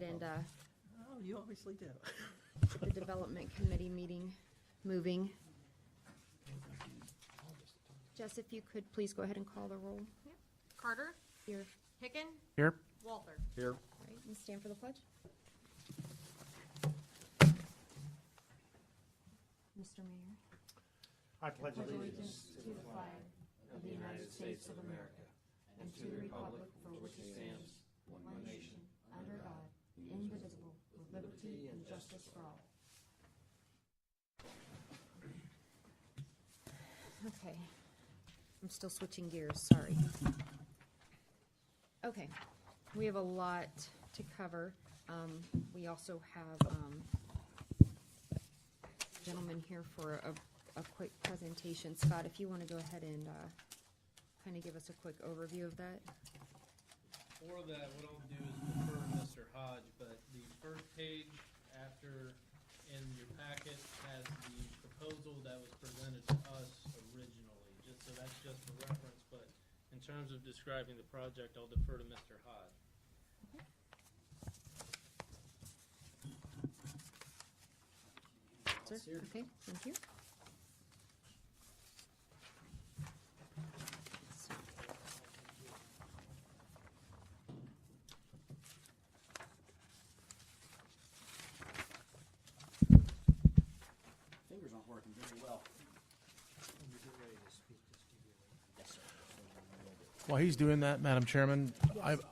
and Oh, you obviously do. get the development committee meeting moving. Jess, if you could please go ahead and call the roll. Carter, Here. Hicken, Here. Walther. Here. All right, and stand for the pledge. Mr. Mayor. I pledge Allegiance to the flag of the United States of America and to the republic for which it stands, one nation, under God, indivisible, with liberty and justice for all. Okay. I'm still switching gears, sorry. Okay, we have a lot to cover. We also have a gentleman here for a quick presentation. Scott, if you want to go ahead and kind of give us a quick overview of that. For that, what I'll do is defer to Mr. Hodge, but the first page after in your packet has the proposal that was presented to us originally, just so that's just for reference, but in terms of describing the project, I'll defer to Mr. Hodge. Sir? Okay, thank you. Fingers aren't working very well. Yes, sir. While he's doing that, Madam Chairman,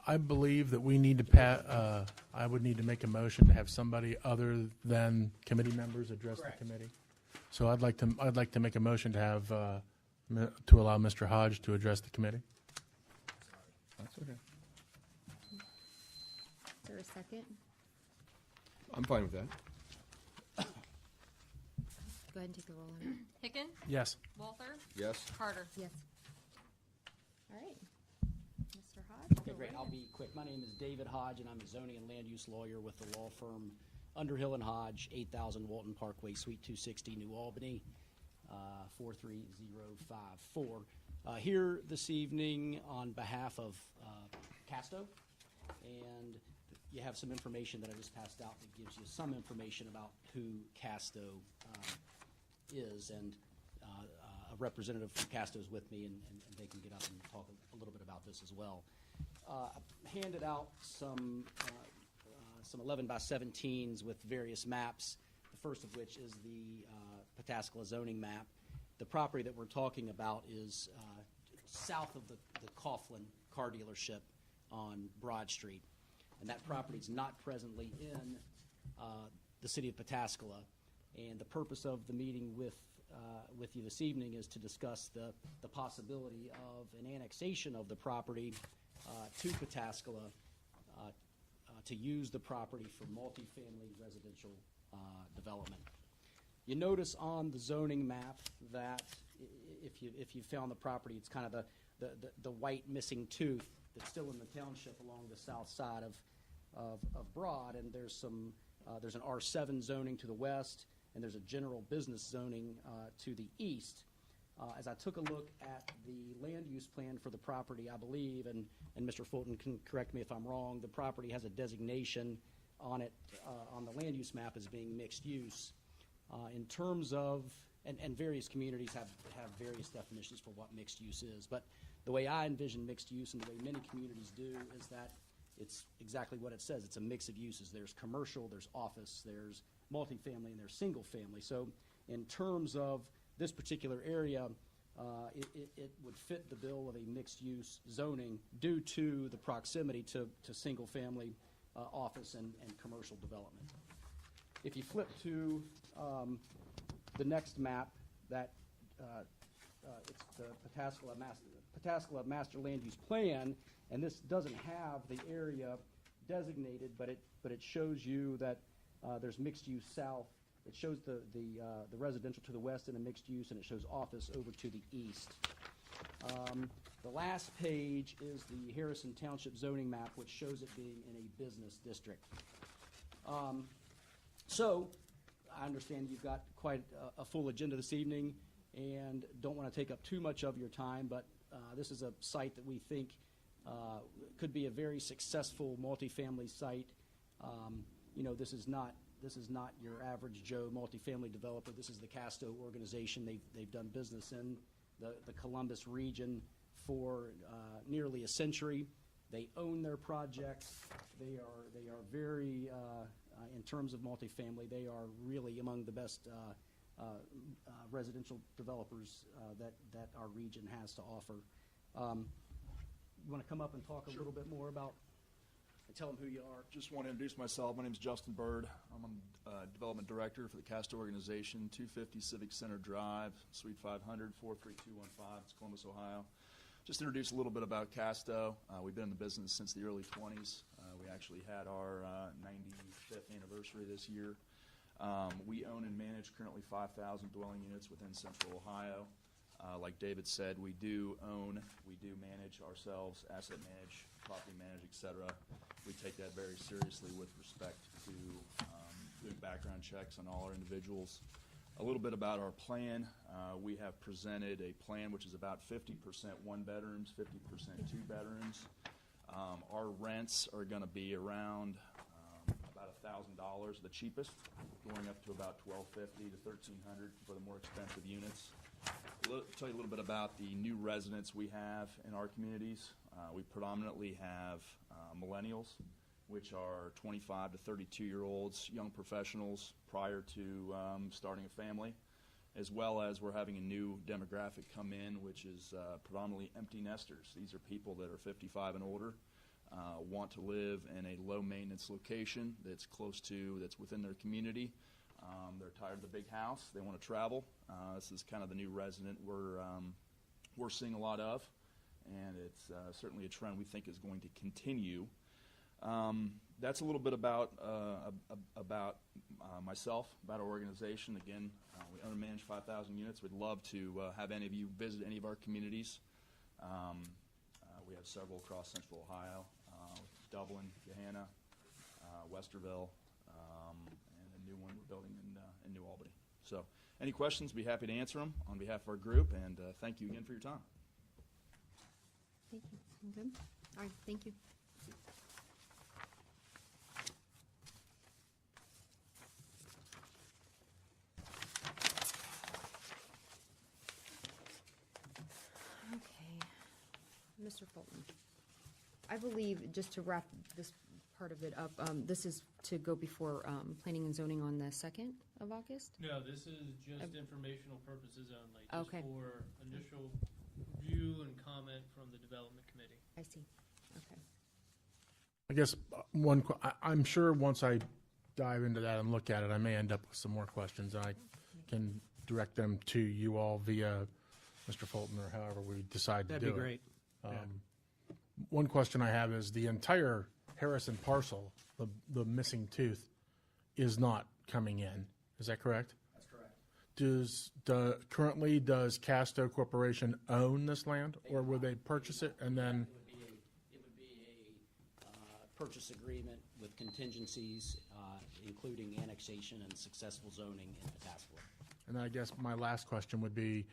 I believe that we need to I would need to make a motion to have somebody other than committee members address Correct. the committee. So I'd like to make a motion to have to allow Mr. Hodge to address the committee. That's okay. Is there a second? I'm fine with that. Go ahead and take the roll on it. Hicken, Yes. Walther, Yes. Carter. Yes. All right. Mr. Hodge? Okay, go great. right I'll ahead. be quick. My name is David Hodge, and I'm a zoning and land use lawyer with the law firm Underhill and Hodge, 8000 Walton Parkway, Suite 260, New Albany, 43054. Here this evening on behalf of Casto, and you have some information that I just passed out that gives you some information about who Casto is, and a representative from Casto is with me, and they can get up and talk a little bit about this as well. I handed out some 11 by 17s with various maps, the first of which is the Pataskala zoning map. The property that we're talking about is south of the Coughlin car dealership on Broad Street, and that property is not presently in the city of Pataskala. And the purpose of the meeting with you this evening is to discuss the possibility of an annexation of the property to Pataskala to use the property for multifamily residential development. You notice on the zoning map that if you found the property, it's kind of the white missing tooth that's still in the township along the south side of Broad, and there's an R7 zoning to the west, and there's a general business zoning to the east. As I took a look at the land use plan for the property, I believe, and Mr. Fulton can correct me if I'm wrong, the property has a designation on it, on the land use map as being mixed use. In terms of, and various communities have various definitions for what mixed use is, but the way I envision mixed use and the way many communities do is that it's exactly what it says. It's a mix of uses. There's commercial, there's office, there's multifamily, and there's single family. So in terms of this particular area, it would fit the bill of a mixed-use zoning due to the proximity to single-family office and commercial development. If you flip to the next map, that it's the Pataskala Master Land Use Plan, and this doesn't have the area designated, but it shows you that there's mixed-use south. It shows the residential to the west in a mixed use, and it shows office over to the east. The last page is the Harrison Township zoning map, which shows it being in a business district. So I understand you've got quite a full agenda this evening and don't want to take up too much of your time, but this is a site that we think could be a very successful multifamily site This is not your average Joe multifamily developer. This is the Casto organization. They've done business in the Columbus region for nearly a century. They own their projects. They are very, in terms of multifamily, they are really among the best residential developers that our region has to offer. You want to come up and talk a little bit more about, and tell them who you are? Just want to introduce myself. My name is Justin Bird. I'm Development Director for the Casto Organization, 250 Civic Center Drive, Suite 500, 43215. It's Columbus, Ohio. Just introduce a little bit about Casto. We've been in the business since the early 20s. We actually had our 95th anniversary this year. We own and manage currently 5,000 dwelling units within Central Ohio. Like David said, we do own, we do manage ourselves, asset manage, property manage, etc. We take that very seriously with respect to doing background checks on all our individuals. A little bit about our plan. We have presented a plan which is about 50% one bedrooms, 50% two bedrooms. Our rents are going to be around about $1,000, the cheapest, going up to about $1,250 to $1,300 for the more expensive units. I'll tell you a little bit about the new residents we have in our communities. We predominantly have millennials, which are 25 to 32-year-olds, young professionals prior to starting a family, as well as we're having a new demographic come in, which is predominantly empty nesters. These are people that are 55 and older, want to live in a low-maintenance location that's that's within their community. They're tired of the big house. They want to travel. This is kind of the new resident we're seeing a lot of, and it's certainly a trend we think is going to continue. That's a little bit about myself, about our organization. Again, we own and manage 5,000 units. We'd love to have any of you visit any of our communities. We have several across Central Ohio, Dublin, Gahanna, Westerville, and a new one we're building in New Albany. So any questions, be happy to answer them on behalf of our group, and thank you again for your time. Thank you. I'm good. All right, thank you. Okay, Mr. Fulton, I believe, just to wrap this part of it up, this is to go before planning and zoning on the 2nd of August? No, this is just informational purposes only. Okay. Just for initial view and comment from the development committee. I see. Okay. I guess I'm sure once I dive into that and look at it, I may end up with some more questions, and I can direct them to you all via Mr. Fulton or however we decide to do it. That'd be great. One question I have is the entire Harrison parcel, the missing tooth, is not coming in. Is that correct? That's correct. Currently, does Casto Corporation own this land, or will they purchase it and then? It would be a purchase agreement with contingencies, including annexation and successful zoning in Pataskala. And I guess my last question would be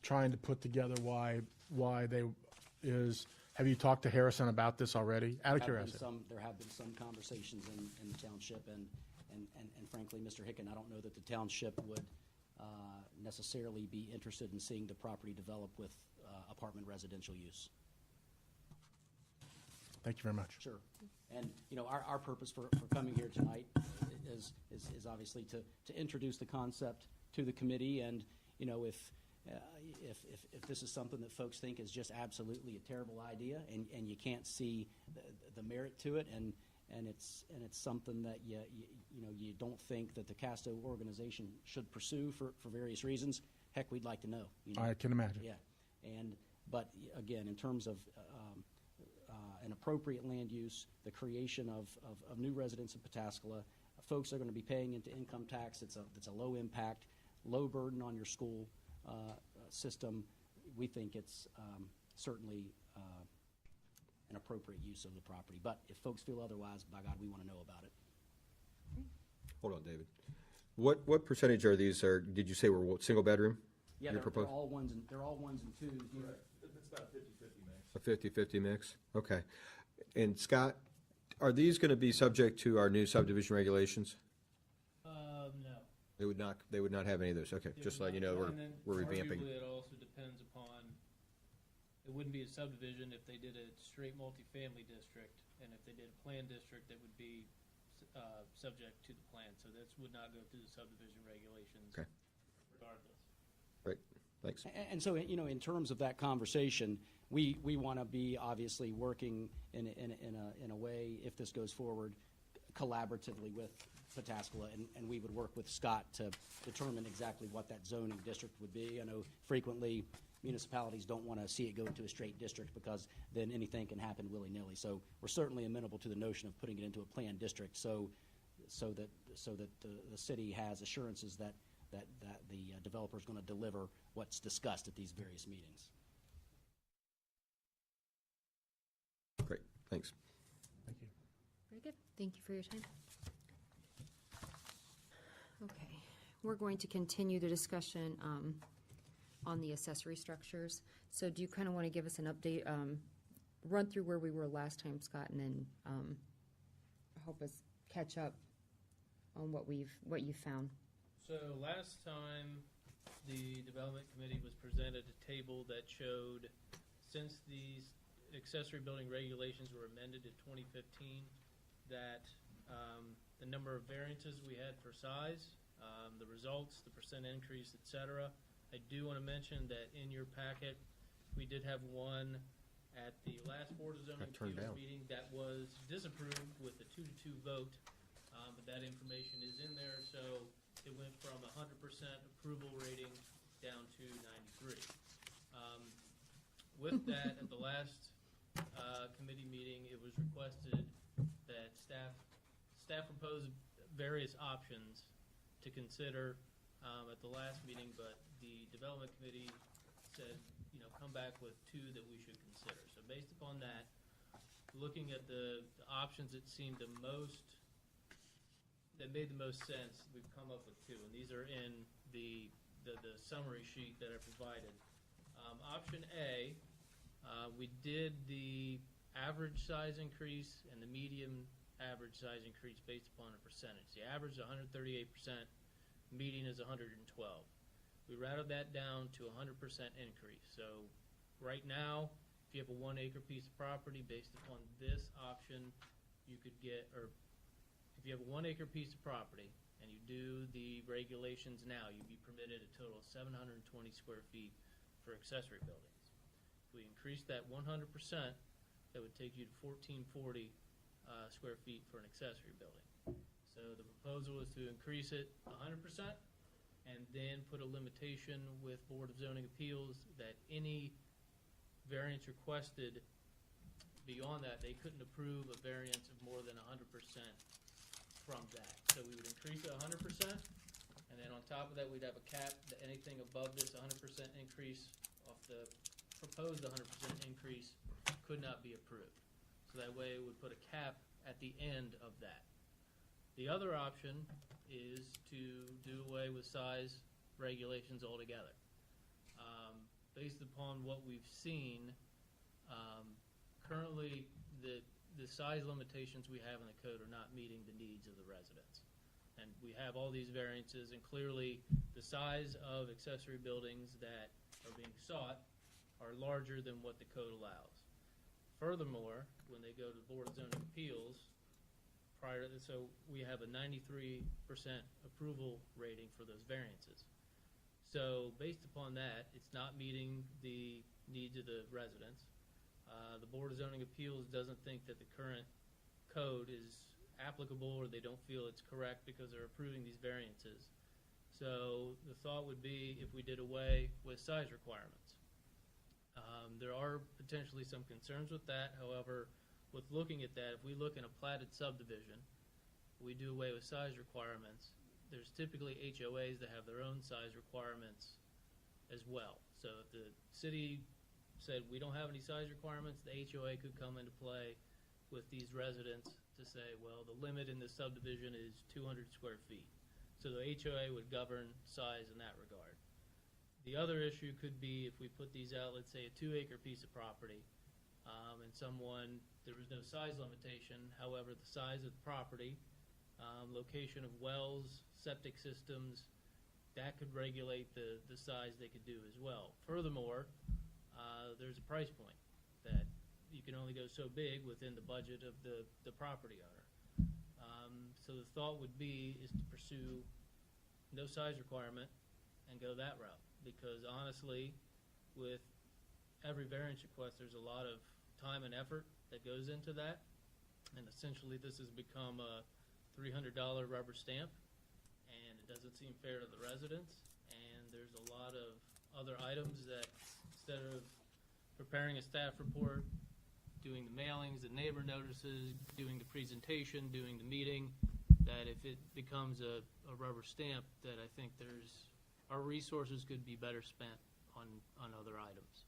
trying to put together why they is. Have you talked to Harrison about this already? Out of curiosity. There have been some conversations in the township, and frankly, Mr. Hicken, I don't know that the township would necessarily be interested in seeing the property develop with apartment residential use. Thank you very much. Sure. And, our purpose for coming here tonight is obviously to introduce the concept to the committee, and, if this is something that folks think is just absolutely a terrible idea, and you can't see the merit to it, and it's something that you don't think that the Casto organization should pursue for various reasons, heck, we'd like to know. I can imagine. Yeah. But again, in terms of an appropriate land use, the creation of new residents in Pataskala, folks are going to be paying into income tax. It's a low impact, low burden on your school system. We think it's certainly an appropriate use of the property. But if folks feel otherwise, by God, we want to know about it. Hold on, David. What percentage are these? Did you say were single bedroom? Yeah, they're all ones and twos. It's about a 50-50 mix. A 50-50 mix? Okay. And Scott, are these going to be subject to our new subdivision regulations? No. They would not have any of those. Okay, just letting you know, And then we're revamping. Arguably, it also depends upon, it wouldn't be a subdivision if they did a straight multifamily district, and if they did a planned district, that would be subject to the plan. So this would not go through the subdivision regulations Okay. regardless. Great, thanks. And so, you know, in terms of that conversation, we want to be obviously working in a way, if this goes forward, collaboratively with Pataskala, and we would work with Scott to determine exactly what that zoning district would be. I know frequently municipalities don't want to see it go into a straight district because then anything can happen willy-nilly. So we're certainly amenable to the notion of putting it into a planned district so that the city has assurances that the developer is going to deliver what's discussed at these various meetings. Great, thanks. Thank you. Very good. Thank you for your time. Okay, we're going to continue the discussion on the accessory structures. So do you kind of want to give us an update, run through where we were last time, Scott, and then help us catch up on what you found? So last time, the development committee was presented a table that showed, since these accessory building regulations were amended in 2015, that the number of variances we had for size, the results, the percent increase, et cetera. I do want to mention that in your packet, we did have one at the last Board of Zoning Got turned Appeals down. meeting that was disapproved with a 2-2 vote, but that information is in there, so it went from 100% approval rating down to 93. With that, at the last committee meeting, it was requested that staff proposed various options to consider at the last meeting, but the development committee said, you know, come back with two that we should consider. So based upon that, looking at the options that seemed that made the most sense, we've come up with two, and these are in the summary sheet that I provided. Option A, we did the average size increase and the median average size increase based upon a percentage. The average is 138%, median is 112. We routed that down to 100% increase. So right now, if you have a 1 acre piece of property based upon this option, you could get, or if you have a 1 acre piece of property and you do the regulations now, you'd be permitted a total of 720 square feet for accessory buildings. If we increase that 100%, that would take you to 1440 square feet for an accessory building. So the proposal is to increase it 100% and then put a limitation with Board of Zoning Appeals that any variance requested beyond that, they couldn't approve a variance of more than 100% from that. So we would increase it 100%, and then on top of that, we'd have a cap that anything above this 100% increase off the proposed 100% increase could not be approved. So that way it would put a cap at the end of that. The other option is to do away with size regulations altogether. Based upon what we've seen, currently the size limitations we have in the code are not meeting the needs of the residents. And we have all these variances, and clearly the size of accessory buildings that are being sought are larger than what the code allows. Furthermore, when they go to the Board of Zoning Appeals, so we have a 93% approval rating for those variances. So based upon that, it's not meeting the needs of the residents. The Board of Zoning Appeals doesn't think that the current code is applicable, or they don't feel it's correct because they're approving these variances. So the thought would be if we did away with size requirements. There are potentially some concerns with that. However, with looking at that, if we look in a platted subdivision, we do away with size requirements. There's typically HOAs that have their own size requirements as well. So if the city said we don't have any size requirements, the HOA could come into play with these residents to say, well, the limit in this subdivision is 200 square feet. So the HOA would govern size in that regard. The other issue could be if we put these out, let's say a 2 acre piece of property, and someone there was no size limitation. However, the size of the property, location of wells, septic systems, that could regulate the size they could do as well. Furthermore, there's a price point that you can only go so big within the budget of the property owner. So the thought would be is to pursue no size requirement and go that route, because honestly, with every variance request, there's a lot of time and effort that goes into that, and essentially this has become a $300 rubber stamp, and it doesn't seem fair to the residents, and there's a lot of other items that instead of preparing a staff report, doing the mailings, the neighbor notices, doing the presentation, doing the meeting, that if it becomes a rubber stamp, that I think our resources could be better spent on other items.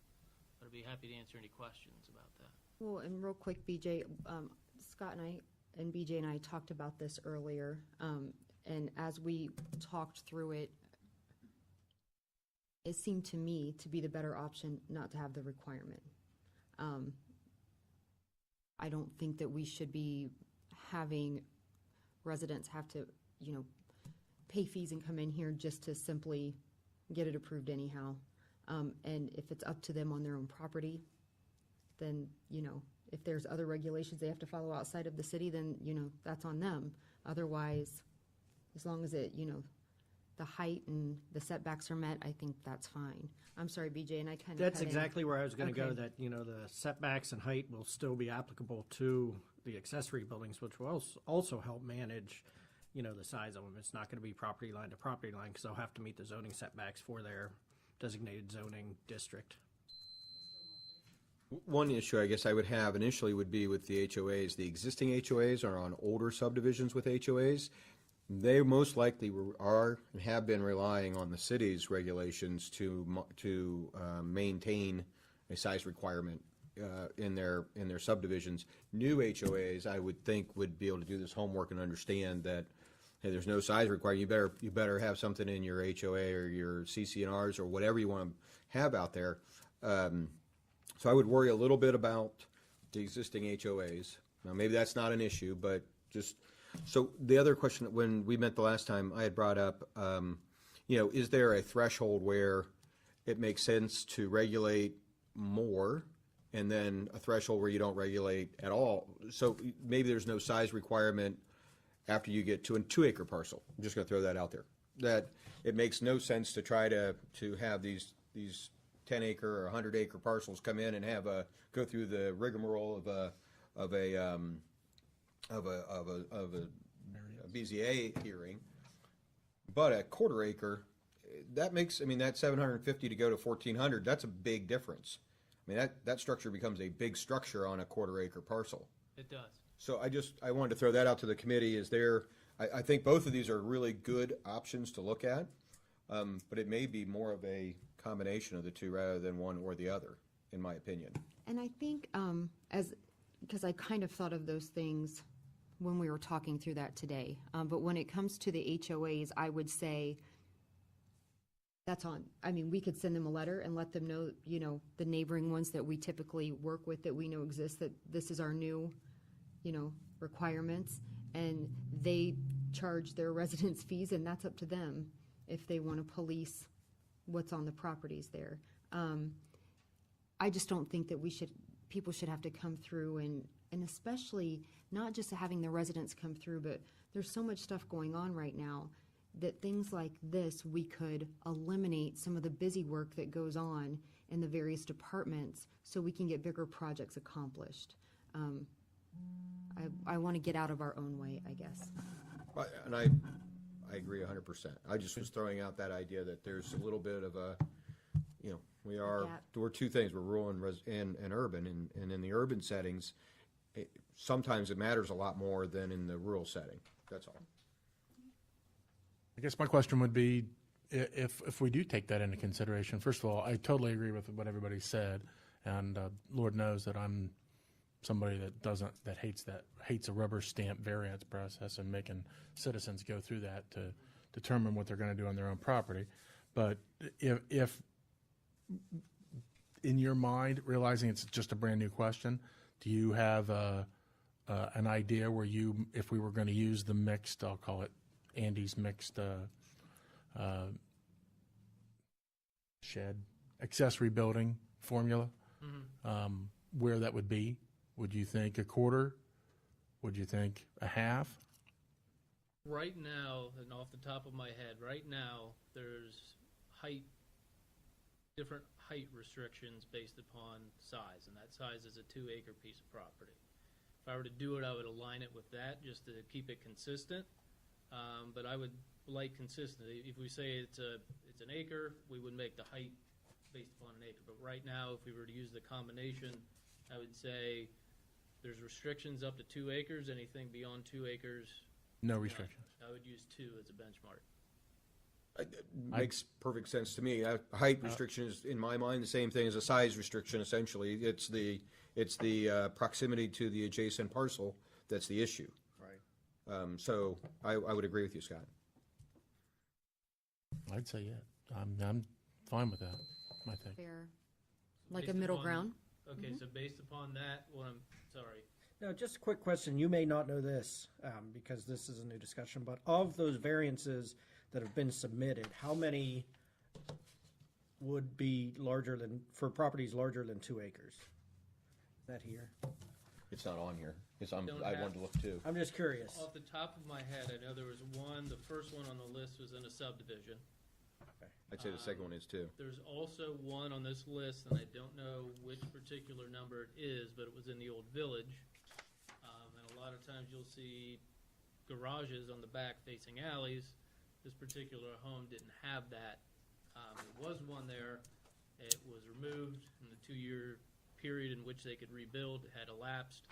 But I'd be happy to answer any questions about that. Well, and real quick, BJ, Scott and BJ and I talked about this earlier, and as we talked through it, it seemed to me to be the better option not to have the requirement. I don't think that we should be having residents have to, pay fees and come in here just to simply get it approved anyhow. And if it's up to them on their own property, then, if there's other regulations they have to follow outside of the city, then, that's on them. Otherwise, as long as it, the height and the setbacks are met, I think that's fine. I'm sorry, BJ, and I kind of That's exactly where I was going to go, Okay. that, the setbacks and height will still be applicable to the accessory buildings, which will also help manage, the size of them. It's not going to be property line to property line because they'll have to meet the zoning setbacks for their designated zoning district. One issue I guess I would have initially would be with the HOAs. The existing HOAs are on older subdivisions with HOAs. They most likely are and have been relying on the city's regulations to maintain a size requirement in their subdivisions. New HOAs, I would think, would be able to do this homework and understand that, hey, there's no size requirement. You better have something in your HOA or your CC&Rs or whatever you want to have out there. So I would worry a little bit about the existing HOAs. Now, maybe that's not an issue, but just so the other question, when we met the last time, I had brought up, is there a threshold where it makes sense to regulate more and then a threshold where you don't regulate at all? So maybe there's no size requirement after you get to a 2-acre parcel. I'm just going to throw that out there. That it makes no sense to try to have these 10-acre or 100-acre parcels come in and go through the rigmarole of a BZA hearing, but a 1/4 acre, that makes, that 750 to go to 1,400, that's a big difference. That structure becomes a big structure on a 1/4 acre parcel. It does. So I wanted to throw that out to the committee. I think both of these are really good options to look at, but it may be more of a combination of the two rather than one or the other, in my opinion. And I think, because I kind of thought of those things when we were talking through that today. But when it comes to the HOAs, I would say that's on. We could send them a letter and let them know, the neighboring ones that we typically work with that we know exist, that this is our new, requirements. And they charge their residents fees, and that's up to them if they want to police what's on the properties there. I just don't think that people should have to come through and especially not just having the residents come through, but there's so much stuff going on right now that things like this, we could eliminate some of the busy work that goes on in the various departments so we can get bigger projects accomplished. I want to get out of our own way, I guess. And I agree 100%. I just was throwing out that idea that there's a little bit of a, we're two things, we're rural and urban, and in the urban settings, sometimes it matters a lot more than in the rural setting. That's all. I guess my question would be, if we do take that into consideration, first of all, I totally agree with what everybody said, and Lord knows that I'm somebody that hates a rubber stamp variance process and making citizens go through that to determine what they're going to do on their own property. But if in your mind, realizing it's just a brand new question, do you have an idea where you, if we were going to use the mixed, I'll call it Andy's mixed shed, accessory building formula, where that would be? Would you think a quarter? Would you think a half? Right now, and off the top of my head, right now, there's different height restrictions based upon size, and that size is a 2-acre piece of property. If I were to do it, I would align it with that, just to keep it consistent. But I would like consistency. If we say it's an acre, we would make the height based upon an acre. But right now, if we were to use the combination, I would say there's restrictions up to 2 acres. Anything beyond 2 acres, No restrictions. I would use 2 as a benchmark. Makes perfect sense to me. A height restriction is, in my mind, the same thing as a size restriction, essentially. It's the proximity to the adjacent parcel that's the issue. Right. So I would agree with you, Scott. I'd say yeah. I'm fine with that, I think. Fair, like a Based middle upon- ground? Okay, so based upon that, sorry. Now, just a quick question. You may not know this because this is a new discussion, but of those variances that have been submitted, how many would be for properties larger than 2 acres? Is that here? It's not on here. Don't I have- wanted to look too. I'm just curious. Off the top of my head, I know there was one, the first one on the list was in a subdivision. I'd say the second one is too. There's also one on this list, and I don't know which particular number it is, but it was in the old village. And a lot of times you'll see garages on the back facing alleys. This particular home didn't have that. There was one there. It was removed in the 2-year period in which they could rebuild. It had elapsed,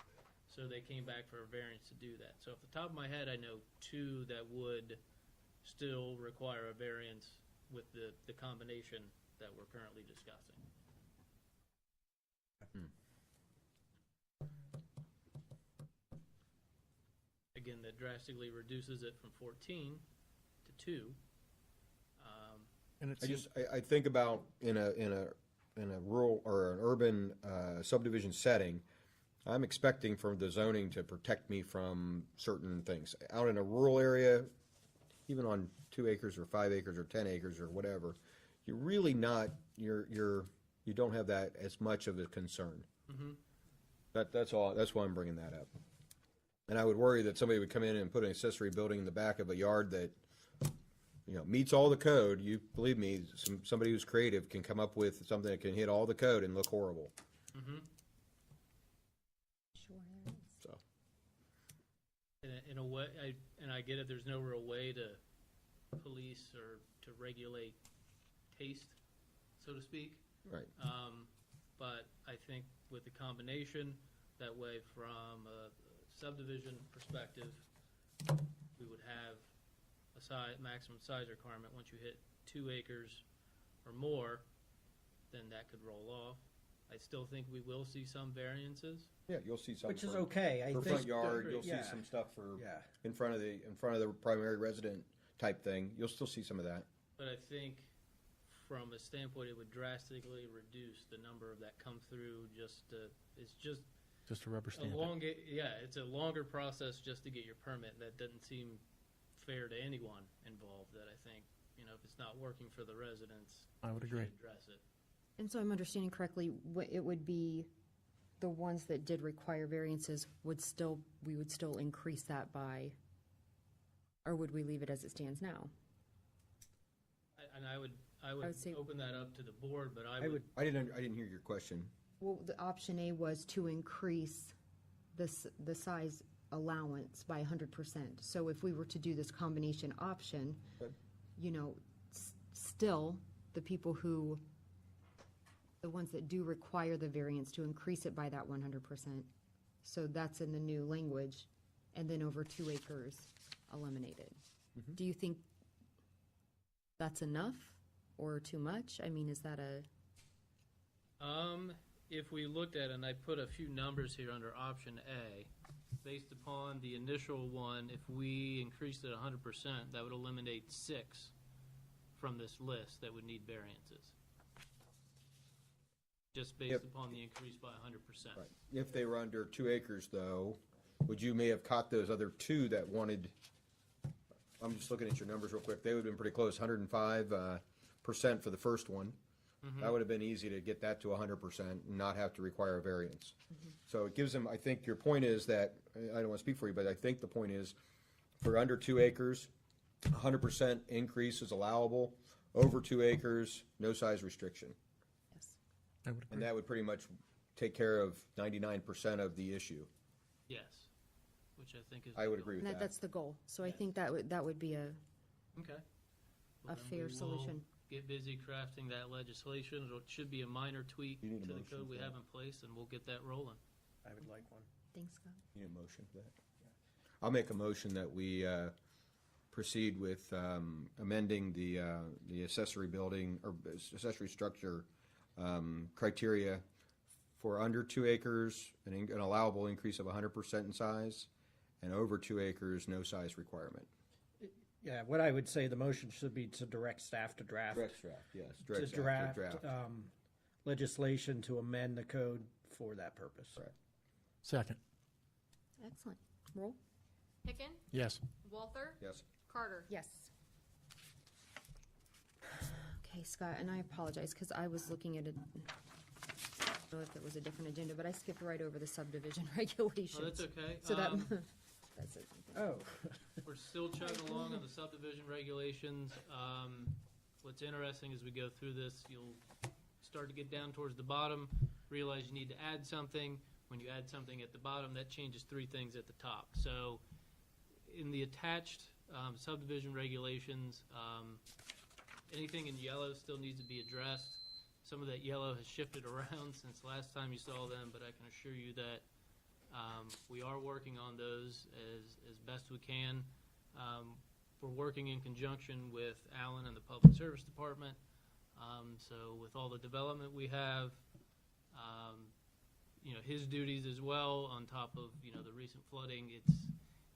so they came back for a variance to do that. So off the top of my head, I know 2 that would still require a variance with the combination that we're currently discussing. Again, that drastically reduces it from 14 to 2. And it I seems, I think about in a rural or an urban subdivision setting, I'm expecting for the zoning to protect me from certain things. Out in a rural area, even on 2 acres or 5 acres or 10 acres or whatever, you're really not, you don't have that as much of a concern. That's all, that's why I'm bringing that up. And I would worry that somebody would come in and put an accessory building in the back of a yard that, meets all the code. You believe me, somebody who's creative can come up with something that can hit all the code and look horrible. Sure. So, In a way, I get it, there's no real way to police or to regulate taste, so to speak. right. But I think with the combination, that way from a subdivision perspective, we would have a maximum size requirement. Once you hit 2 acres or more, then that could roll off. I still think we will see some variances. Yeah, you'll see some. Which is for- okay, I For think. front yard, you'll see Yeah. some stuff for Yeah. in front of the primary resident type thing. You'll still see some of that. But I think from a standpoint, it would drastically reduce the number that come through. It's just just a rubber stamp. it's a longer process just to get your permit. That doesn't seem fair to anyone involved. That I think, if it's not working for the residents, I would we agree. should address it. And so I'm understanding correctly, it would be the ones that did require variances we would still increase that by, or would we leave it as it stands now? I would would say- open that up to the board, but I I would, I didn't hear your question. Well, the option A was to increase the size allowance by 100%. So if we were to do this combination option, Good. Still, the ones that do require the variance to increase it by that 100%. So that's in the new language, and then over 2 acres eliminated. Do you think that's enough or too much? I mean, is that if we looked at, and I put a few numbers here under option A, based upon the initial one, if we increased it 100%, that would eliminate 6 from this list that would need variances. just based Yep. upon the increase by 100%. Right. If they were under 2 acres, though, would you may have caught those other two that wanted, I'm just looking at your numbers real quick, they would have been pretty close, 105% for the first one. That would have been easy to get that to 100% and not have to require a variance. So it gives them, I think your point is that, I don't want to speak for you, but I think the point is, for under 2 acres, 100% increase is allowable. Over 2 acres, no size restriction. Yes. I would And agree. that would pretty much take care of 99% of the issue. Yes, which I think is. I would agree with And that. that's the goal. So I think that would be a Okay. A Well, then fair we will solution. Get busy crafting that legislation. It should be a minor tweak You need a to the motion code we for have that. in place, and we'll get that rolling. I would like one. Thanks, Scott. Need a motion for that? I'll make a motion that we proceed with amending the accessory building, or accessory structure criteria for under 2 acres, an allowable increase of 100% in size, and over 2 acres, no size requirement. Yeah, what I would say, the motion should be to direct staff to draft. Draft, yes. To draft legislation to amend the code for that purpose. Correct. Second. Excellent. Roll? Picken, Yes. Walther, Yes. Carter. Yes. Okay, Scott, and I apologize, because I was looking at it, I don't know if it was a different agenda, but I skipped right over the subdivision regulations. Oh, that's okay. So that, that's it. Oh, We're still chugging along on the subdivision regulations. What's interesting as we go through this, you'll start to get down towards the bottom, realize you need to add something. When you add something at the bottom, that changes 3 things at the top. So in the attached subdivision regulations, anything in yellow still needs to be addressed. Some of that yellow has shifted around since last time you saw them, but I can assure you that we are working on those as best we can. We're working in conjunction with Alan and the Public Service Department. So with all the development we have, his duties as well, on top of, the recent flooding,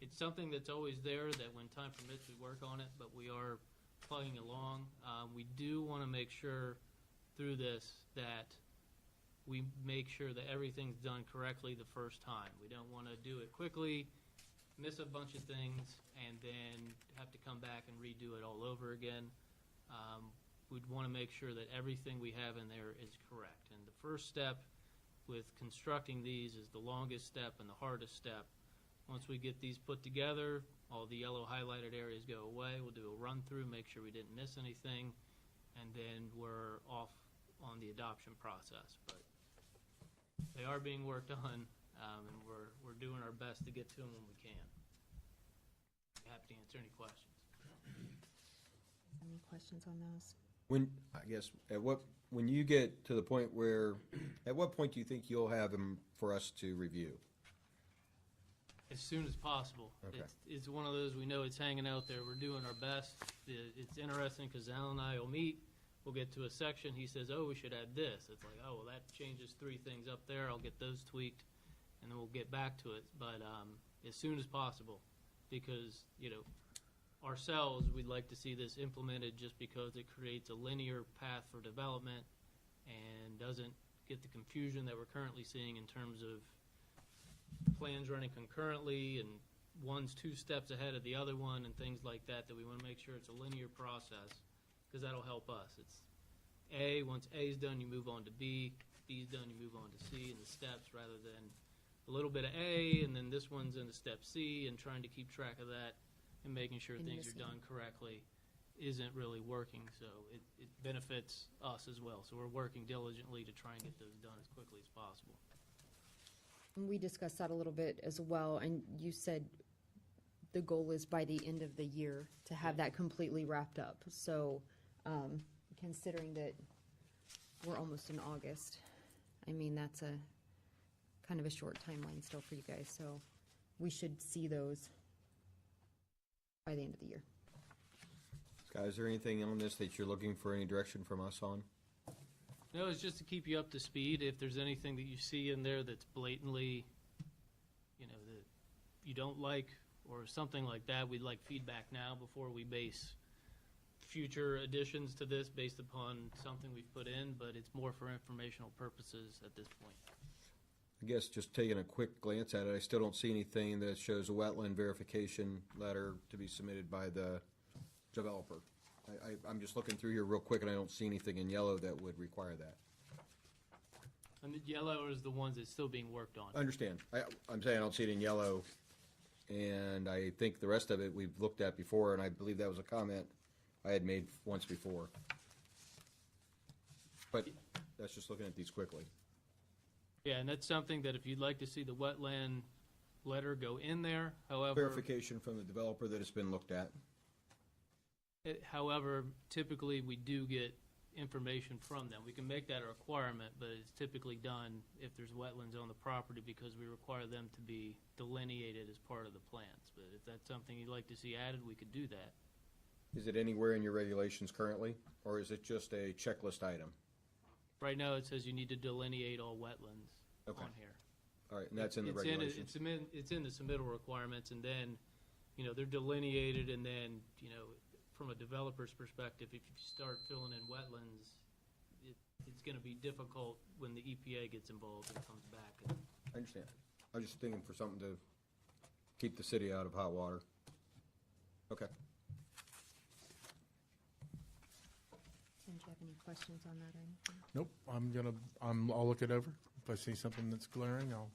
it's something that's always there, that when time permits, we work on it, but we are plugging along. We do want to make sure through this that we make sure that everything's done correctly the first time. We don't want to do it quickly, miss a bunch of things, and then have to come back and redo it all over again. We'd want to make sure that everything we have in there is correct. And the first step with constructing these is the longest step and the hardest step. Once we get these put together, all the yellow highlighted areas go away. We'll do a run-through, make sure we didn't miss anything, and then we're off on the adoption process. But they are being worked on, and we're doing our best to get to them when we can. Happy to answer any questions. Any questions on those? When, I guess, when you get to the point where, at what point do you think you'll have them for us to review? As soon as possible. Okay. It's one of those, we know it's hanging out there. We're doing our best. It's interesting because Alan and I will meet. We'll get to a section. He says, oh, we should add this. It's like, oh, well, that changes 3 things up there. I'll get those tweaked, and then we'll get back to it. But as soon as possible, because, ourselves, we'd like to see this implemented just because it creates a linear path for development and doesn't get the confusion that we're currently seeing in terms of plans running concurrently and one's 2 steps ahead of the other one and things like that, that we want to make sure it's a linear process, because that'll help us. It's A, once A is done, you move on to B, B is done, you move on to C, and the steps, rather than a little bit of A, and then this one's into step C, and trying to keep track of that and making sure And things are missing. done correctly isn't really working, so it benefits us as well. So we're working diligently to try and get those done as quickly as possible. And we discussed that a little bit as well, and you said the goal is by the end of the year to have that completely wrapped up. So, considering that we're almost in August, I mean, that's a kind of a short timeline still for you guys, so we should see those by the end of the year. Scott, is there anything on this that you're looking for any direction from us on? No, it's just to keep you up to speed. If there's anything that you see in there that's blatantly, that you don't like or something like that, we'd like feedback now before we base future additions to this based upon something we've put in, but it's more for informational purposes at this point. I guess just taking a quick glance at it, I still don't see anything that shows a wetland verification letter to be submitted by the developer. I'm just looking through here real quick, and I don't see anything in yellow that would require that. And the yellow is the ones that's still being worked on. I understand. I'm saying I don't see it in yellow, and I think the rest of it we've looked at before, and I believe that was a comment I had made once before. But that's just looking at these quickly. Yeah, and that's something that if you'd like to see the wetland letter go in there, however, Verification from the developer that it's been looked at. however, typically we do get information from them. We can make that a requirement, but it's typically done if there's wetlands on the property because we require them to be delineated as part of the plans. But if that's something you'd like to see added, we could do that. Is it anywhere in your regulations currently, or is it just a checklist item? Right now, it says you need to delineate all wetlands Okay. on here. All right, and that's in the It's regulations. It's in the submittal requirements, and then, they're delineated, and then, from a developer's perspective, if you start filling in wetlands, it's gonna be difficult when the EPA gets involved and comes back. I understand. I was just thinking for something to keep the city out of hot water. Okay. Tim, do you have any questions on that or anything? Nope, I'll look it over. If I see something that's glaring, I'll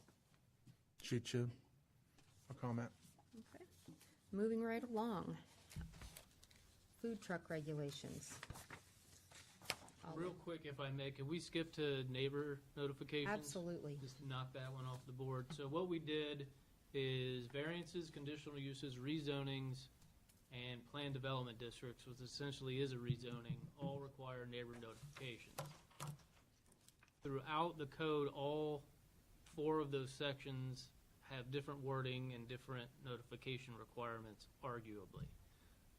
shoot you a comment. Okay. Moving right along. Food truck regulations. Real quick, if I may, can we skip to neighbor notifications? Absolutely. Just knock that one off the board. So what we did is variances, conditional uses, rezonings, and planned development districts, which essentially is a rezoning, all require neighbor notifications. Throughout the code, all 4 of those sections have different wording and different notification requirements, arguably.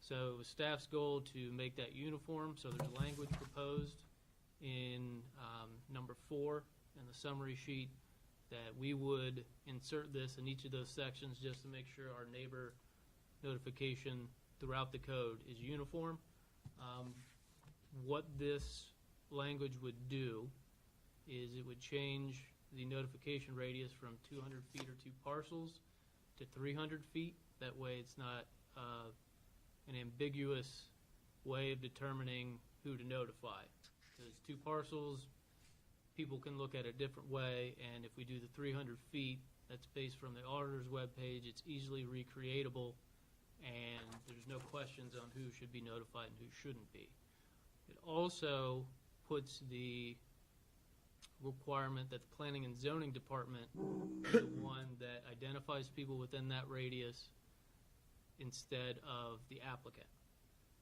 So it was staff's goal to make that uniform, so there's language proposed in number 4 in the summary sheet that we would insert this in each of those sections just to make sure our neighbor notification throughout the code is uniform. What this language would do is it would change the notification radius from 200 feet or 2 parcels to 300 feet. That way it's not an ambiguous way of determining who to notify. Because 2 parcels, people can look at it a different way, and if we do the 300 feet, that's based from the auditor's webpage, it's easily recreatable, and there's no questions on who should be notified and who shouldn't be. It also puts the requirement that the Planning and Zoning Department is the one that identifies people within that radius instead of the applicant.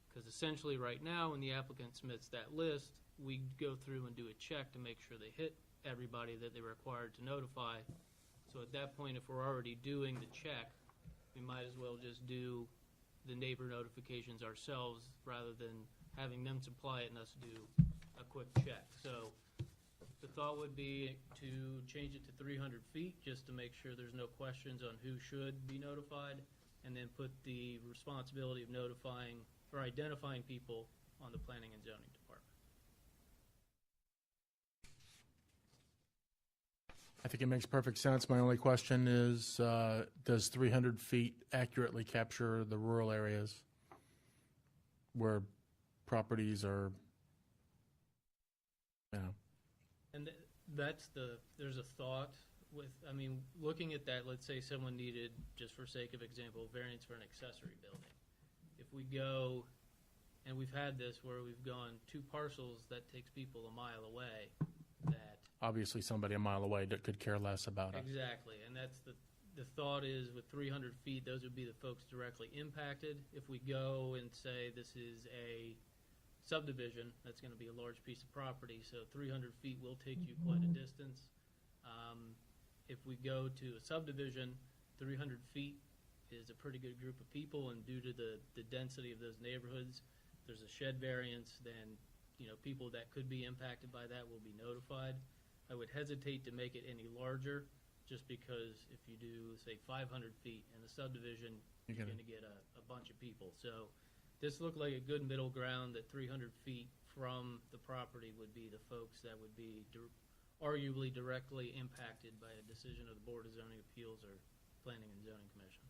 Because essentially right now, when the applicant submits that list, we go through and do a check to make sure they hit everybody that they were required to notify. So at that point, if we're already doing the check, we might as well just do the neighbor notifications ourselves rather than having them supply it and us do a quick check. So the thought would be to change it to 300 feet just to make sure there's no questions on who should be notified, and then put the responsibility of notifying or identifying people on the Planning and Zoning Department. I think it makes perfect sense. My only question is, does 300 feet accurately capture the rural areas where properties are, And there's a thought with, looking at that, let's say someone needed, just for sake of example, variance for an accessory building. If we go, and we've had this where we've gone 2 parcels, that takes people a mile away, that. obviously somebody a mile away that could care less about it. Exactly, and that's the thought is with 300 feet, those would be the folks directly impacted. If we go and say this is a subdivision, that's going to be a large piece of property, so 300 feet will take you quite a distance. If we go to a subdivision, 300 feet is a pretty good group of people, and due to the density of those neighborhoods, there's a shed variance, then people that could be impacted by that will be notified. I would hesitate to make it any larger, just because if you do, say, 500 feet in a subdivision, you're going to get a bunch of people. So this looked like a good middle ground, that 300 feet from the property would be the folks that would be arguably directly impacted by a decision of the Board of Zoning Appeals or Planning and Zoning Commission.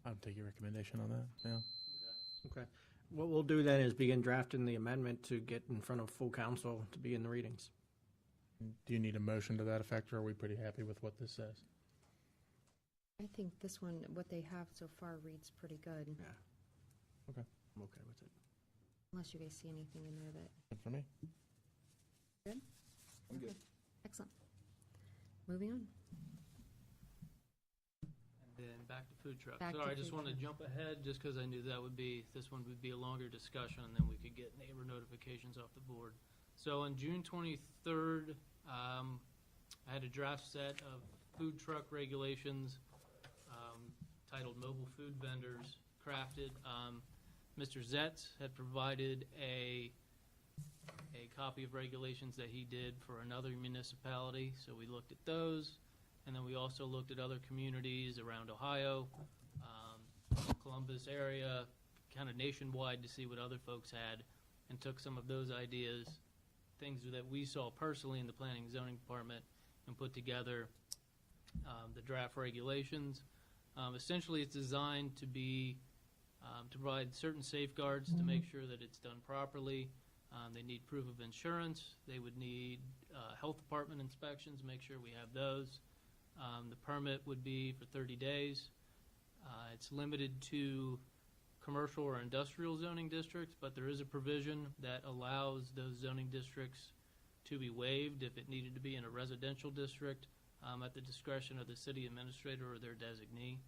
I'll take your recommendation on that, yeah. Okay. What we'll do then is begin drafting the amendment to get in front of full council to begin the readings. Do you need a motion to that effect, or are we pretty happy with what this says? I think this one, what they have so far reads pretty good, Yeah. Okay. I'm okay with it. unless you guys see anything in there that, Good for me. good? I'm good. Okay. Excellent. Moving on. And then back to food trucks. Back to Sorry, I just food wanted to jump ahead just because I knew this one would be a longer discussion, and then we could get neighbor notifications off the board. So on June 23rd, I had a draft set of food truck regulations titled Mobile Food Vendors crafted. Mr. Zetz had provided a copy of regulations that he did for another municipality, so we looked at those. And then we also looked at other communities around Ohio, Columbus area, kind of nationwide to see what other folks had, and took some of those ideas, things that we saw personally in the Planning and Zoning Department, and put together the draft regulations. Essentially, it's designed to be to provide certain safeguards to make sure that it's done properly. They need proof of insurance. They would need health department inspections, make sure we have those. The permit would be for 30 days. It's limited to commercial or industrial zoning districts, but there is a provision that allows those zoning districts to be waived if it needed to be in a residential district at the discretion of the city administrator or their designee.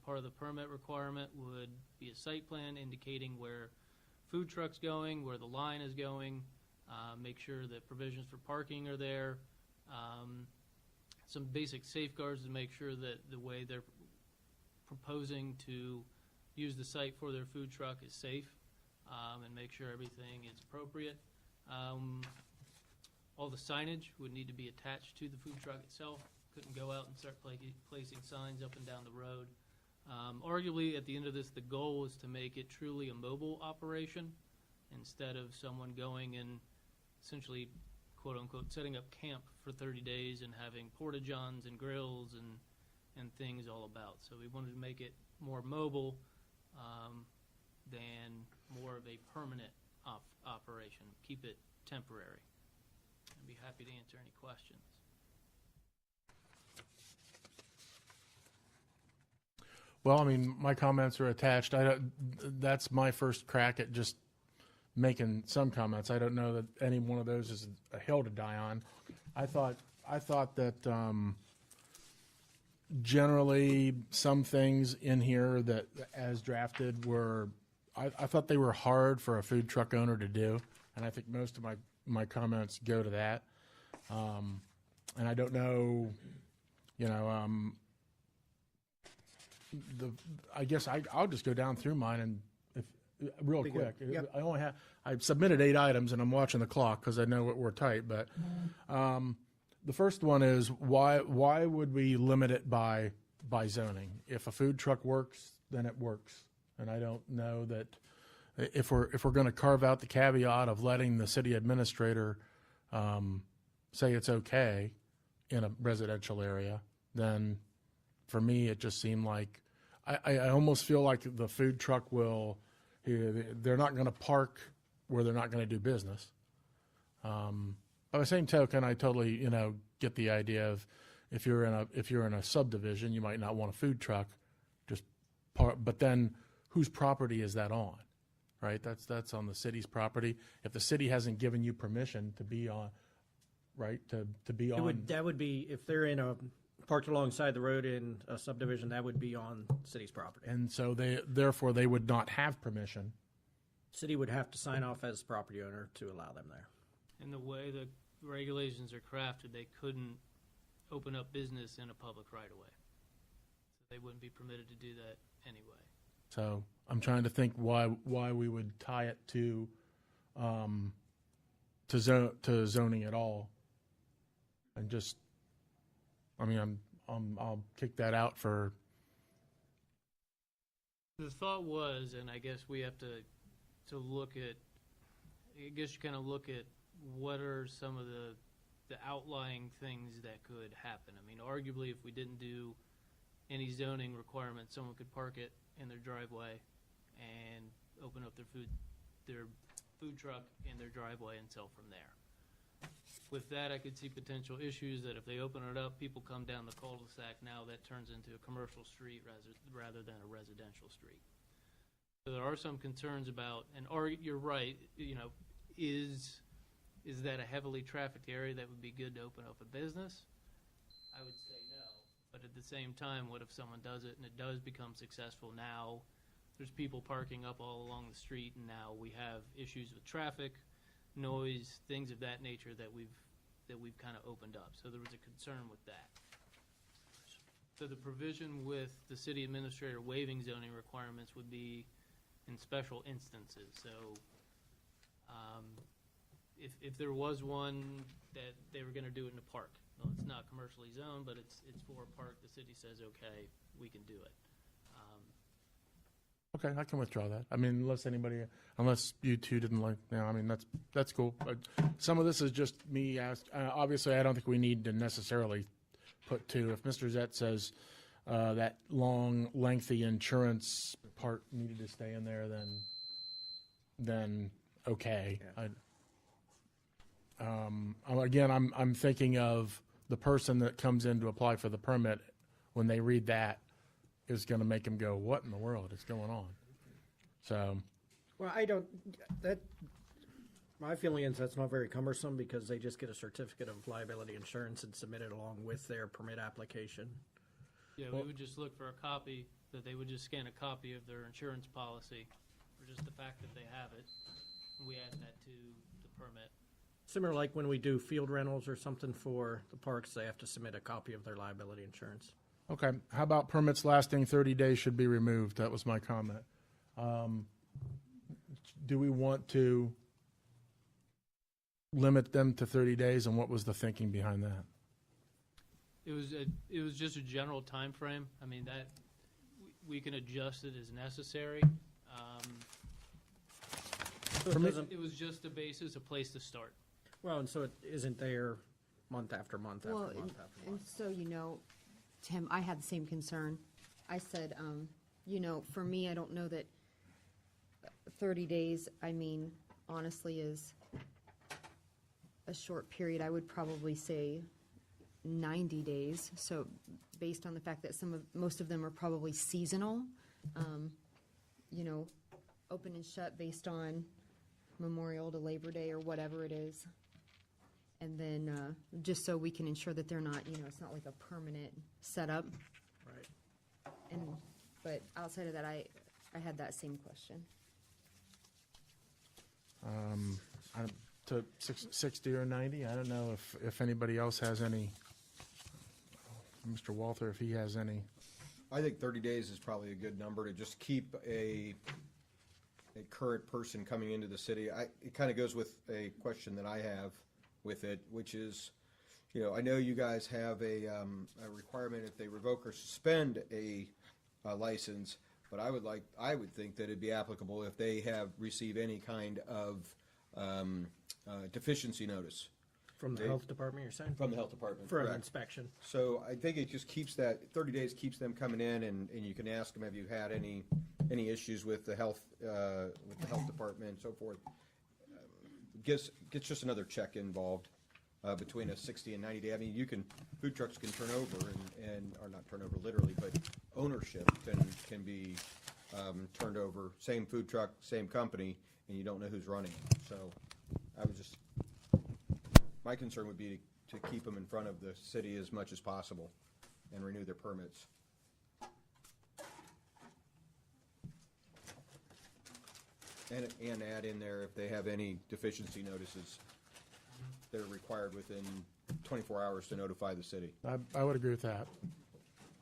Part of the permit requirement would be a site plan indicating where food truck's going, where the line is going, make sure that provisions for parking are there, some basic safeguards to make sure that the way they're proposing to use the site for their food truck is safe, and make sure everything is appropriate. All the signage would need to be attached to the food truck itself. Couldn't go out and start placing signs up and down the road. Arguably, at the end of this, the goal is to make it truly a mobile operation instead of someone going and essentially, quote unquote, setting up camp for 30 days and having porta-johns and grills and things all about. So we wanted to make it more mobile than more of a permanent operation, keep it temporary. I'd be happy to answer any questions. Well, I mean, my comments are attached. That's my first crack at just making some comments. I don't know that any one of those is a hill to die on. I thought that generally some things in here that, as drafted, were I thought they were hard for a food truck owner to do, and I think most of my comments go to that. And I don't know, I guess I'll just go down through mine and real Be good. quick. Yep. I submitted 8 items and I'm watching the clock because I know we're tight. But the first one is why would we limit it by zoning? If a food truck works, then it works. And I don't know that if we're going to carve out the caveat of letting the city administrator say it's okay in a residential area, then for me it just seemed like I almost feel like the food truck they're not going to park where they're not going to do business. By the same token, I totally get the idea of if you're in a subdivision, you might not want a food truck, but then whose property is that on? Right, that's on the city's property. If the city hasn't given you permission to be on, right, to be on, That would be, if they're parked alongside the road in a subdivision, that would be on city's property. and so therefore they would not have permission. City would have to sign off as property owner to allow them there. And the way the regulations are crafted, they couldn't open up business in a public right-of-way. So they wouldn't be permitted to do that anyway. So I'm trying to think why we would tie it to zoning at all, and just, I mean, I'll kick that out for, The thought was, and I guess we have to look at, I guess you kind of look at what are some of the outlying things that could happen. I mean, arguably, if we didn't do any zoning requirements, someone could park it in their driveway and open up their food truck in their driveway and sell from there. With that, I could see potential issues that if they open it up, people come down the cul-de-sac, now that turns into a commercial street rather than a residential street. So there are some concerns about, and you're right, is that a heavily trafficked area that would be good to open up a business? I would say no. But at the same time, what if someone does it and it does become successful? Now there's people parking up all along the street, and now we have issues with traffic, noise, things of that nature that we've kind of opened up. So there was a concern with that. So the provision with the city administrator waiving zoning requirements would be in special instances. So if there was one that they were going to do it in a park, well, it's not commercially zoned, but it's for a park, the city says, okay, we can do it. okay, I can withdraw that. I mean, unless you two didn't like, I mean, that's cool. But some of this is just me obviously, I don't think we need to necessarily put two. If Mr. Zett says that long, lengthy insurance part needed to stay in there, then okay. Again, I'm thinking of the person that comes in to apply for the permit. When they read that, is going to make them go, "What in the world is going on?" So, Well, my feeling is that's not very cumbersome because they just get a certificate of liability insurance and submit it along with their permit application. Yeah, we would just look for a copy, that they would just scan a copy of their insurance policy, or just the fact that they have it. We add that to the permit. Similar like when we do field rentals or something for the parks, they have to submit a copy of their liability insurance. okay. How about permits lasting 30 days should be removed? That was my comment. Do we want to limit them to 30 days, and what was the thinking behind that? It was just a general time frame. I mean, that we can adjust it as necessary. It was just a basis, a place to start. Well, and so it isn't there month after month after Well, month after and month. so, Tim, I had the same concern. I said, for me, I don't know that 30 days, I mean, honestly, is a short period. I would probably say 90 days. So based on the fact that most of them are probably seasonal, open and shut based on Memorial to Labor Day or whatever it is. And then just so we can ensure that they're not, it's not like a permanent setup. Right. But outside of that, I had that same question. To 60 or 90? I don't know if anybody else has any. Mr. Walther, if he has any. I think 30 days is probably a good number to just keep a current person coming into the city. It kind of goes with a question that I have with it, which is, I know you guys have a requirement if they revoke or suspend a license, but I would think that it'd be applicable if they receive any kind of deficiency notice From the health department, you're saying? from the health department. For an correct. inspection. So I think it just keeps 30 days keeps them coming in, and you can ask them, have you had any issues with the health department and so forth. Gets just another check involved between a 60 and 90 day. I mean, food trucks can turn over or not turn over literally, but ownership can be turned over. Same food truck, same company, and you don't know who's running it. So my concern would be to keep them in front of the city as much as possible and renew their permits. And add in there if they have any deficiency notices that are required within 24 hours to notify the city. I would agree with that.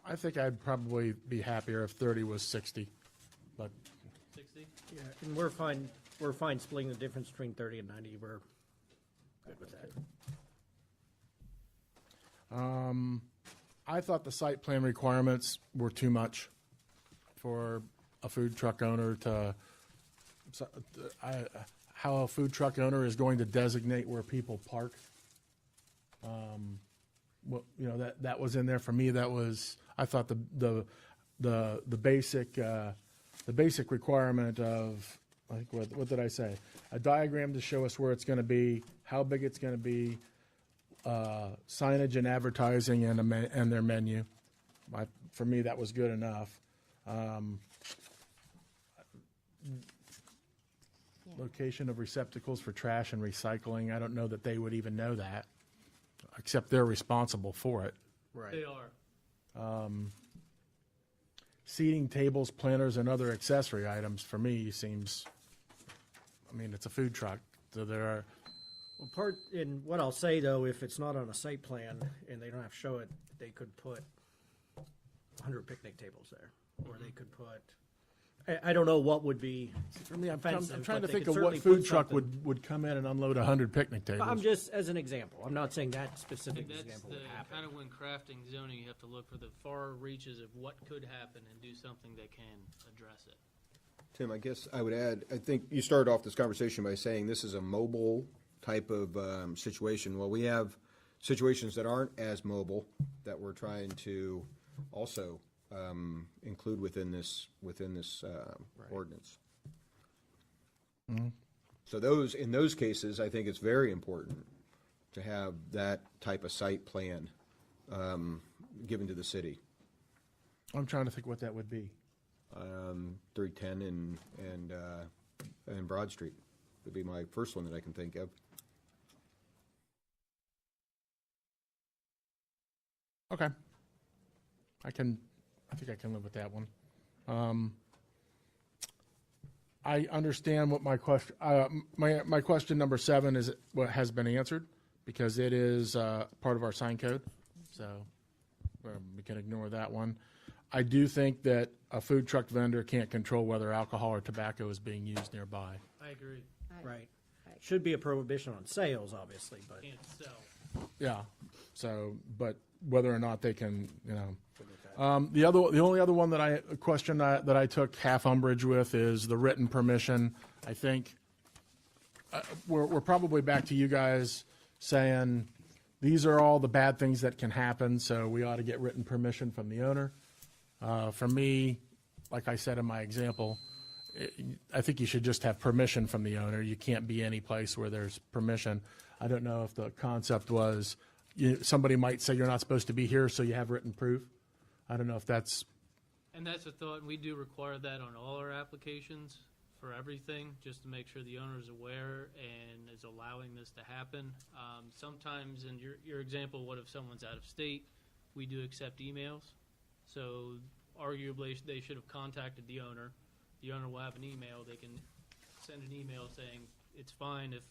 I think I'd probably be happier if 30 was 60, but 60? Yeah, and we're fine splitting the difference between 30 and 90. We're good with that. I thought the site plan requirements were too much for a food truck owner to, how a food truck owner is going to designate where people park. Well, you know, that was in there for me. That was, I thought the basic requirement of, like, what did I say? A diagram to show us where it's going to be, how big it's going to be, signage and advertising and their menu. For me, that was good enough. Location of receptacles for trash and recycling. I don't know that they would even know that, except they're responsible for it. Right. They are. Seating, tables, planters, and other accessory items, for me, seems, I mean, it's a food truck, so there are, Well, in what I'll say though, if it's not on a site plan and they don't have to show it, they could put 100 picnic tables there, or they could put, I don't know what would be I mean, I'm offensive, trying to but they think could of what certainly food put truck something. would come in and unload 100 picnic I'm tables. just, as an example, I'm not saying that I specific think that's example the would happen. kind of when crafting zoning, you have to look for the far reaches of what could happen and do something that can address it. Tim, I guess I would add, I think you started off this conversation by saying this is a mobile type of situation. Well, we have situations that aren't as mobile that we're trying to also include within this ordinance. So in those cases, I think it's very important to have that type of site plan given to the city. I'm trying to think what that would be. 310 and Broad Street would be my first one that I can think of. Okay. I think I can live with that one. I understand what my question, my question number 7 is what has been answered, because it is part of our sign code, so we can ignore that one. I do think that a food truck vendor can't control whether alcohol or tobacco is being used nearby. I agree. Right. Should be a prohibition on sales, obviously, but Can't sell. Yeah, so, but whether or not they can, you know. The only other one that I took half umbrage with is the written permission. I think we're probably back to you guys saying, these are all the bad things that can happen, so we ought to get written permission from the owner. For me, like I said in my example, I think you should just have permission from the owner. You can't be any place where there's permission. I don't know if the concept was, somebody might say you're not supposed to be here, so you have written proof. I don't know if that's, And that's a thought, and we do require that on all our applications for everything, just to make sure the owner is aware and is allowing this to happen. Sometimes, in your example, what if someone's out of state? We do accept emails, so arguably they should have contacted the owner. The owner will have an email. They can send an email saying, it's fine if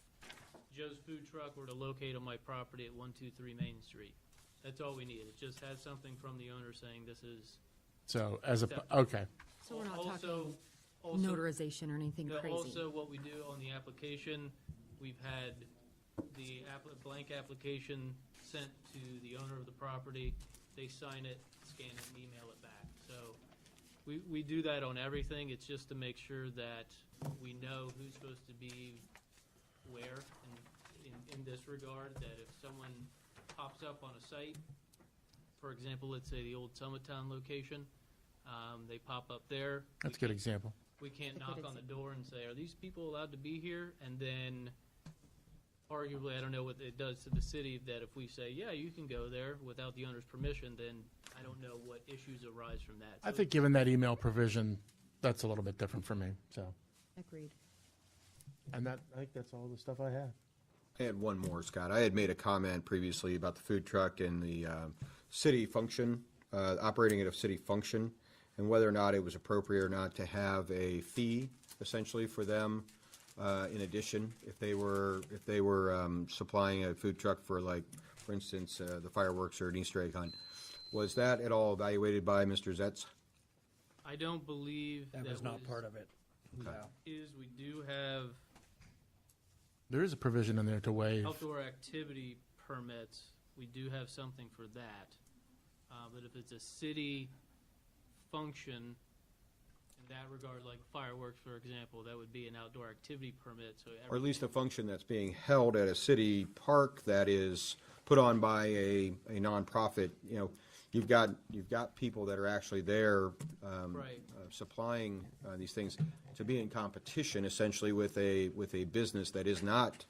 Joe's Food Truck were to locate on my property at 123 Main Street. That's all we need. It just has something from the owner saying this is. so okay. So we're not Also- talking notarization or anything No, crazy. Also, what we do on the application, we've had the blank application sent to the owner of the property. They sign it, scan it, and email it back. So we do that on everything. It's just to make sure that we know who's supposed to be where in this regard, that if someone pops up on a site, for example, let's say the old Summittown location, they pop up there. That's a good example. We can't That's a knock good on the door and say, are these people allowed to be here? And then arguably, I don't know what it does to the city, that if we say, yeah, you can go there without the owner's permission, then I don't know what issues arise from that. I So think given that email provision, that's a little bit different for me, so. Agreed. And I think that's all the stuff I have. I had one more, Scott. I had made a comment previously about the food truck and the city function, operating at a city function, and whether or not it was appropriate or not to have a fee, essentially, for them in addition, if they were supplying a food truck for, like, for instance, the fireworks or an Easter egg hunt. Was that at all evaluated by Mr. Zetz? I don't believe that was not part of it. No. We do have There is a provision in there to waive. outdoor activity permits. We do have something for that. But if it's a city function, in that regard, like fireworks, for example, that would be an outdoor activity permit, so. Or at least a everything- function that's being held at a city park that is put on by a nonprofit. You know, you've got people that are actually there Right. supplying these things to be in competition essentially with a business that is not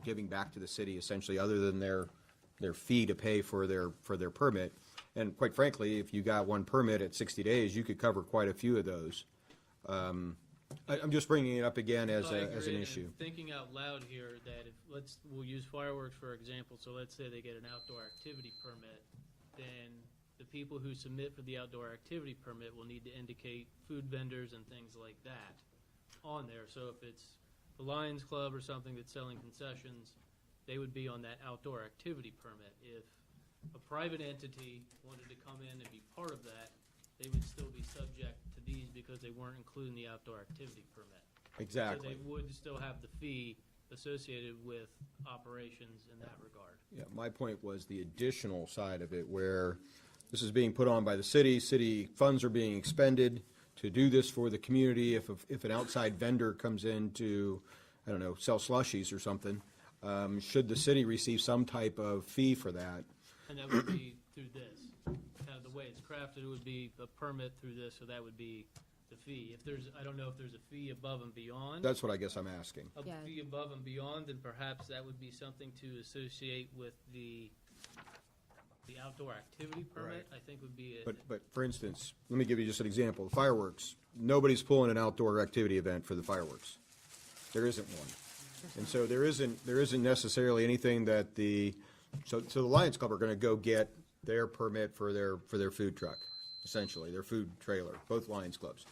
giving back to the city essentially other than their fee to pay for their permit. And quite frankly, if you got one permit at 60 days, you could cover quite a few of those. I'm just bringing it up again as I an agree, and issue. thinking out loud here, that if, we'll use fireworks for example, so let's say they get an outdoor activity permit, then the people who submit for the outdoor activity permit will need to indicate food vendors and things like that on there. So if it's the Lions Club or something that's selling concessions, they would be on that outdoor activity permit. If a private entity wanted to come in and be part of that, they would still be subject to these because they weren't including the outdoor activity permit. Exactly. So they would still have the fee associated with operations in that regard. Yeah, my point was the additional side of it, where this is being put on by the city funds are being expended to do this for the community. If an outside vendor comes in to, I don't know, sell slushies or something, should the city receive some type of fee for that? And that would be through this. Kind of the way it's crafted, it would be a permit through this, so that would be the fee. If there's, I don't know if there's a fee above and beyond. That's what I guess I'm asking. A Yeah. fee above and beyond, then perhaps that would be something to associate with the outdoor activity permit, I think would be a. But for instance, let me give you just an example. Fireworks. Nobody's pulling an outdoor activity event for the fireworks. There isn't one. And so there isn't necessarily anything that so the Lions Club are going to go get their permit for their food truck, essentially, their food trailer, both Lions Clubs.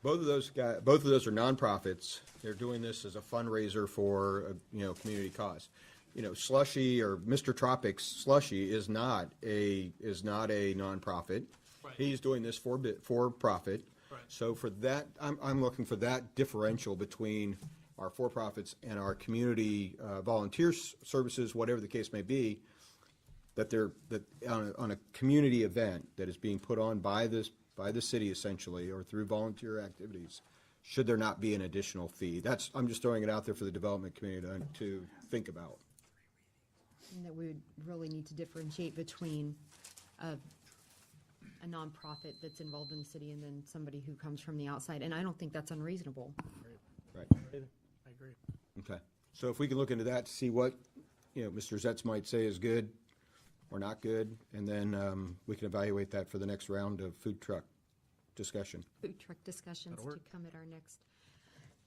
Both of those are nonprofits. They're doing this as a fundraiser for community cause. Slushy or Mr. Tropics Slushy is not a nonprofit. Right. He's doing this for profit. Right. So for that, I'm looking for that differential between our for-profits and our community volunteer services, whatever the case may be, that on a community event that is being put on by the city essentially, or through volunteer activities, should there not be an additional fee? I'm just throwing it out there for the development community to think about. And that we would really need to differentiate between a nonprofit that's involved in the city and then somebody who comes from the outside. And I don't think that's unreasonable. Right. I agree. Okay. So if we can look into that to see what, Mr. Zetz might say is good or not good, and then we can evaluate that for the next round of food truck discussion. Food truck discussions That'll to work. come at our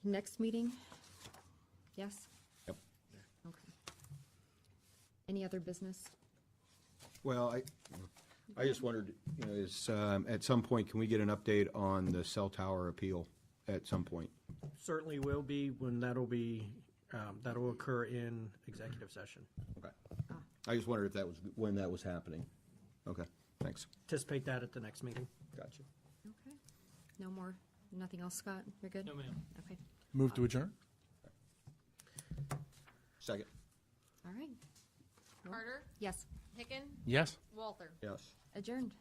next meeting? Yes? Yep. Okay. Any other business? Well, I just wondered, at some point, can we get an update on the cell tower appeal at some point? Certainly will be when that'll occur in executive session. Okay. I just wondered when that was happening. Okay, thanks. Anticipate that at the next meeting. Gotcha. Okay. No more, nothing else, Scott? You're good? No, ma'am. Okay. Move to adjourn? Second. All right. Carter, Yes, Hicken, Yes. Walther. Yes. adjourned.